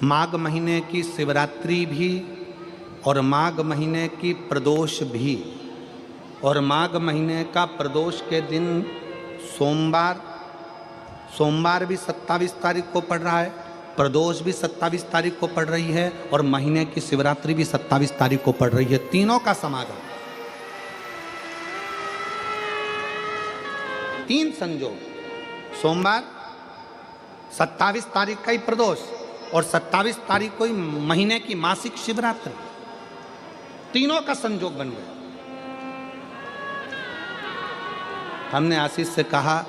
माघ महीने की शिवरात्रि भी और माघ महीने की प्रदोष भी, और माघ महीने का प्रदोष के दिन सोमवार भी 27 तारीख को पड़ रहा है, प्रदोष भी 27 तारीख को पड़ रही है, और महीने की शिवरात्रि भी 27 तारीख को पड़ रही है। तीनों का समागम, तीन संजोग, सोमवार 27 तारीख का ही प्रदोष और 27 तारीख को ही महीने की मासिक शिवरात्रि, तीनों का संजोग बन गया। हमने आशीष से कहा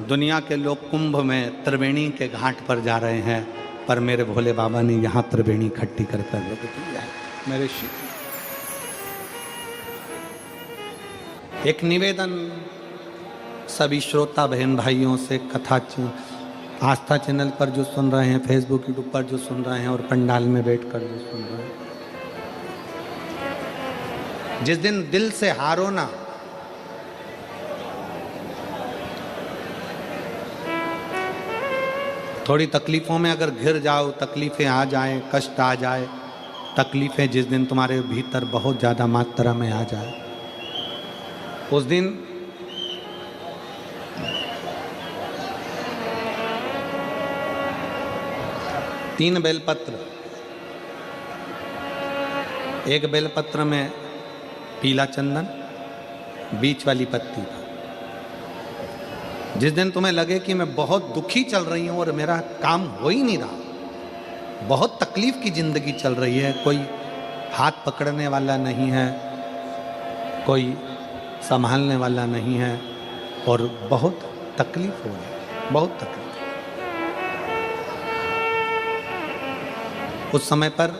दुनिया के लोग कुंभ में त्रिवेणी के घाट पर जा रहे हैं, पर मेरे भोले बाबा ने यहाँ त्रिवेणी इकट्ठी कर रख दी है। मेरे शिव एक निवेदन सभी श्रोता बहन भाइयों से, कथा आस्था चैनल पर जो सुन रहे हैं, फेसबुक यूट्यूब पर जो सुन रहे हैं, और पंडाल में बैठकर जो सुन रहे हैं, जिस दिन दिल से हारो ना, थोड़ी तकलीफों में अगर घिर जाओ, तकलीफें आ जाए, कष्ट आ जाए, तकलीफें जिस दिन तुम्हारे भीतर बहुत ज़्यादा मात्रा में आ जाए, उस दिन तीन बेलपत्र, एक बेलपत्र में पीला चंदन, बीच वाली पत्ती पर, जिस दिन तुम्हें लगे कि मैं बहुत दुखी चल रही हूँ और मेरा काम हो ही नहीं रहा, बहुत तकलीफ की जिंदगी चल रही है, कोई हाथ पकड़ने वाला नहीं है, कोई संभालने वाला नहीं है, और बहुत तकलीफ हो रही है, बहुत तकलीफ। उस समय पर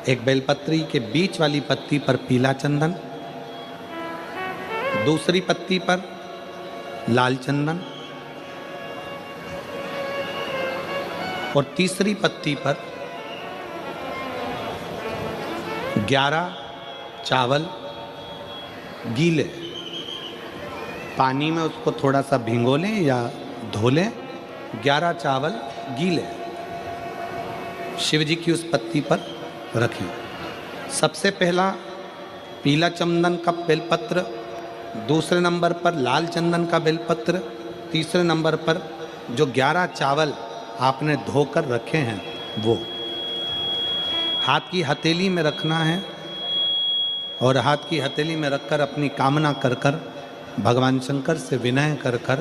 एक बेलपत्री के बीच वाली पत्ती पर पीला चंदन, दूसरी पत्ती पर लाल चंदन, और तीसरी पत्ती पर 11 चावल गीले, पानी में उसको थोड़ा सा भिगो लें या धो लें, 11 चावल गीले शिव जी की उस पत्ती पर रखें। सबसे पहला पीला चंदन का बेलपत्र, दूसरे नंबर पर लाल चंदन का बेलपत्र, तीसरे नंबर पर जो 11 चावल आपने धोकर रखे हैं वो हाथ की हथेली में रखना है, और हाथ की हथेली में रखकर अपनी कामना कर कर भगवान शंकर से विनय कर कर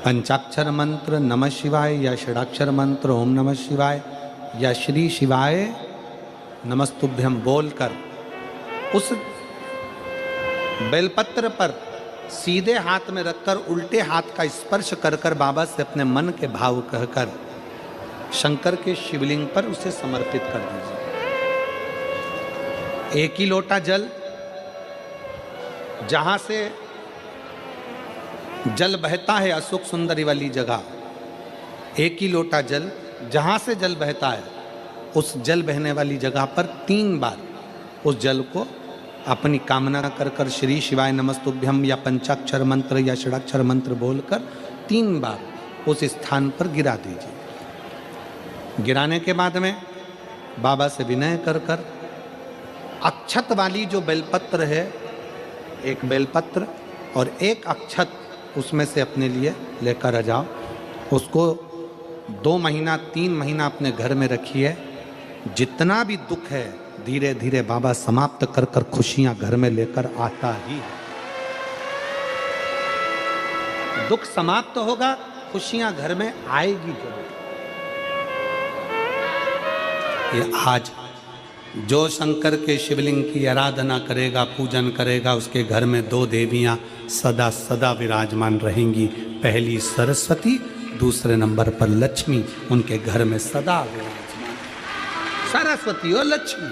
पंचाक्षर मंत्र नमः शिवाय या षडाक्षर मंत्र ओम नमः शिवाय या श्री शिवाय नमस्तुभ्यम बोलकर उस बेलपत्र पर सीधे हाथ में रखकर उल्टे हाथ का स्पर्श कर कर बाबा से अपने मन के भाव कहकर शंकर के शिवलिंग पर उसे समर्पित कर दीजिए। एक ही लोटा जल, जहां से जल बहता है अशोक सुंदरी वाली जगह, एक ही लोटा जल, जहां से जल बहता है उस जल बहने वाली जगह पर 3 बार उस जल को अपनी कामना कर कर श्री शिवाय नमस्तुभ्यम या पंचाक्षर मंत्र या षडाक्षर मंत्र बोलकर 3 बार उस स्थान पर गिरा दीजिए। गिराने के बाद में बाबा से विनय कर कर अक्षत वाली जो बेलपत्र है, एक बेलपत्र और एक अक्षत उसमें से अपने लिए लेकर आ जाओ। उसको 2 महीना 3 महीना अपने घर में रखिए। जितना भी दुख है धीरे धीरे बाबा समाप्त कर कर खुशियां घर में लेकर आता ही है। दुख समाप्त होगा, खुशियां घर में आएगी जरूर। ये आज जो शंकर के शिवलिंग की आराधना करेगा, पूजन करेगा, उसके घर में 2 देवियां सदा सदा विराजमान रहेंगी। पहली सरस्वती, दूसरे नंबर पर लक्ष्मी उनके घर में सदा विराजमान। सरस्वती और लक्ष्मी।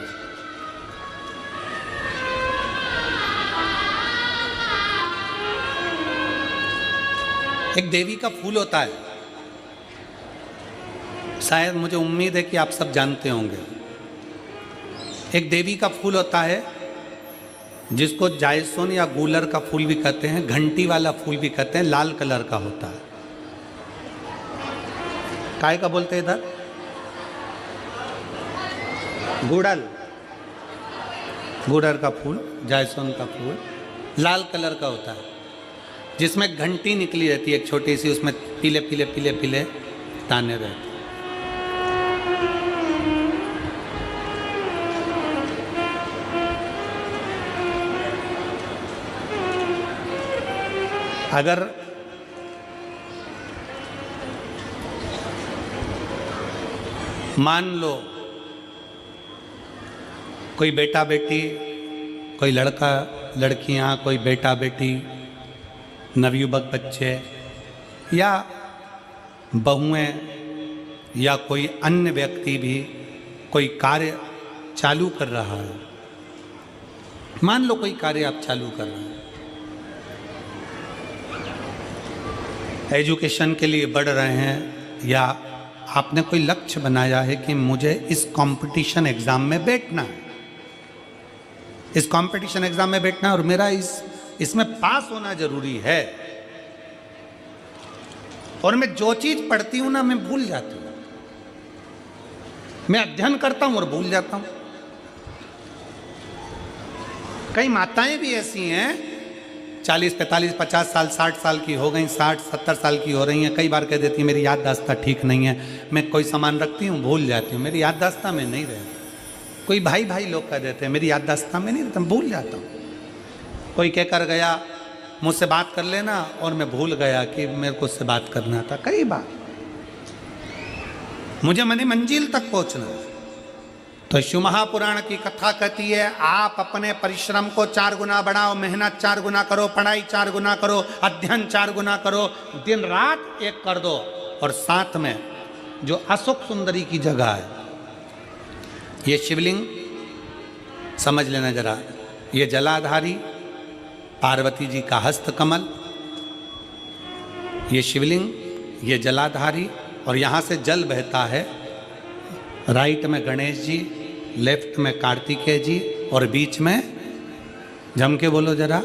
एक देवी का फूल होता है, शायद मुझे उम्मीद है कि आप सब जानते होंगे। एक देवी का फूल होता है जिसको जायसोन या गूलर का फूल भी कहते हैं, घंटी वाला फूल भी कहते हैं, लाल कलर का होता है। काय का बोलते हैं इधर? गुड़ल, गुड़ल का फूल, जायसवान का फूल लाल कलर का होता है, जिसमें घंटी निकली रहती है एक छोटी सी, उसमें पीले पीले पीले पीले दाने रहते हैं। अगर मान लो कोई बेटा बेटी, कोई लड़का लड़कियां, कोई बेटा बेटी, नवयुवक बच्चे या बहुएं या कोई अन्य व्यक्ति भी कोई कार्य चालू कर रहा है, मान लो कोई कार्य आप चालू कर रहे हैं, एजुकेशन के लिए बढ़ रहे हैं, या आपने कोई लक्ष्य बनाया है कि मुझे इस कंपटीशन एग्जाम में बैठना है, इस कंपटीशन एग्जाम में बैठना है और मेरा इसमें पास होना जरूरी है, और मैं जो चीज पढ़ती हूं ना मैं भूल जाती हूं, मैं अध्ययन करता हूं और भूल जाता हूं। कई माताएं भी ऐसी हैं 40, 45, 50 साल, 60 साल की हो गई, 60, 70 साल की हो रही हैं, कई बार कह देती हैं मेरी याददाश्त ठीक नहीं है, मैं कोई सामान रखती हूँ भूल जाती हूँ, मेरी याददाश्त में नहीं रहती। कोई भाई भाई लोग कह देते हैं मेरी याददाश्त में नहीं रहता, भूल जाता हूँ। कोई कह कर गया मुझसे बात कर लेना और मैं भूल गया कि मेरे को उससे बात करना था। कई बार मुझे मनी मंजिल तक पहुंचना है। तो शिव महापुराण की कथा कहती है आप अपने परिश्रम को 4 गुना बढ़ाओ, मेहनत 4 गुना करो, पढ़ाई 4 गुना करो, अध्ययन 4 गुना करो, दिन रात एक कर दो। और साथ में जो अशोक सुंदरी की जगह है, ये शिवलिंग समझ लेना जरा, ये जलाधारी पार्वती जी का हस्त कमल, ये शिवलिंग, ये जलाधारी, और यहाँ से जल बहता है। राइट में गणेश जी, लेफ्ट में कार्तिकेय जी, और बीच में जम के बोलो जरा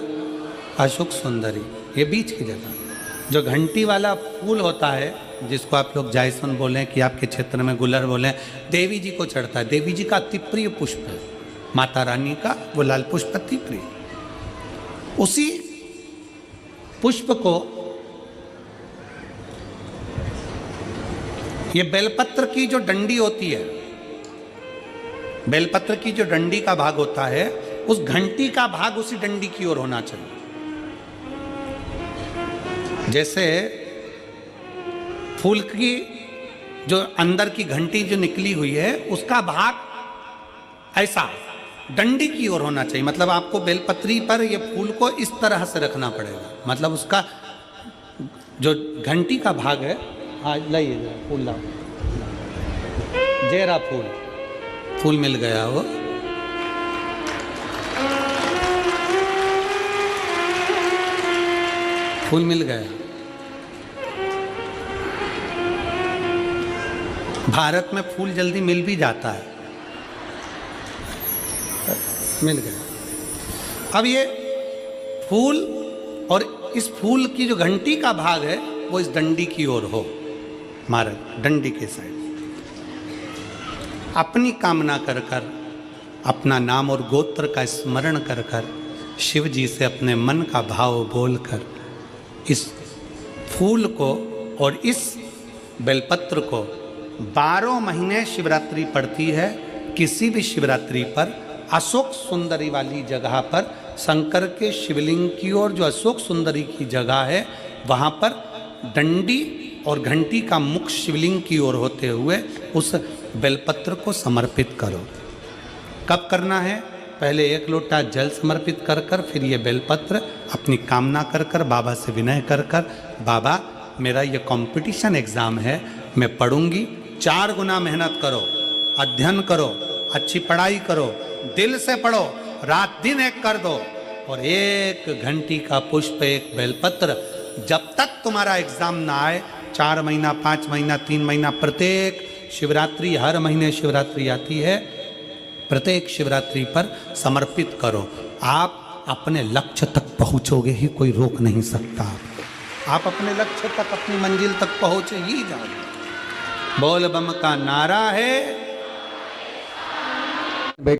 अशोक सुंदरी। ये बीच की जगह जो घंटी वाला फूल होता है, जिसको आप लोग जायसवान बोलें कि आपके क्षेत्र में गुलर बोलें, देवी जी को चढ़ता है। देवी जी का अति प्रिय पुष्प है, माता रानी का वो लाल पुष्प अति प्रिय। उसी पुष्प को ये बेलपत्र की जो डंडी होती है, बेलपत्र की जो डंडी का भाग होता है, उस घंटी का भाग उसी डंडी की ओर होना चाहिए। जैसे फूल की जो अंदर की घंटी जो निकली हुई है, उसका भाग ऐसा डंडी की ओर होना चाहिए। मतलब आपको बेलपत्री पर ये फूल को इस तरह से रखना पड़ेगा। मतलब उसका जो घंटी का भाग है, हाँ लाइए जरा फूल लाओ, जेरा फूल मिल गया वो। फूल मिल गया। भारत में फूल जल्दी मिल भी जाता है, मिल गया। अब ये फूल और इस फूल की जो घंटी का भाग है वो इस डंडी की ओर हो, हमारे डंडी के साइड। अपनी कामना कर कर, अपना नाम और गोत्र का स्मरण कर कर, शिव जी से अपने मन का भाव बोलकर इस फूल को और इस बेलपत्र को 12 महीने शिवरात्रि पड़ती है। किसी भी शिवरात्रि पर अशोक सुंदरी वाली जगह पर, शंकर के शिवलिंग की ओर जो अशोक सुंदरी की जगह है, वहाँ पर डंडी और घंटी का मुख शिवलिंग की ओर होते हुए उस बेलपत्र को समर्पित करो। कब करना है? पहले 1 लोटा जल समर्पित कर कर, फिर ये बेलपत्र अपनी कामना कर कर, बाबा से विनय कर कर, बाबा मेरा ये कंपटीशन एग्ज़ाम है, मैं पढ़ूंगी, 4 गुना मेहनत करो, अध्ययन करो, अच्छी पढ़ाई करो, दिल से पढ़ो, रात दिन एक कर दो, और 1 घंटी का पुष्प, 1 बेलपत्र, जब तक तुम्हारा एग्ज़ाम ना आए, 4 महीना, 5 महीना, 3 महीना, प्रत्येक शिवरात्रि, हर महीने शिवरात्रि आती है, प्रत्येक शिवरात्रि पर समर्पित करो। आप अपने लक्ष्य तक पहुँचोगे ही, कोई रोक नहीं सकता। आप अपने लक्ष्य तक, अपनी मंजिल तक पहुँचे ही जाओगे। बोल बम का नारा है,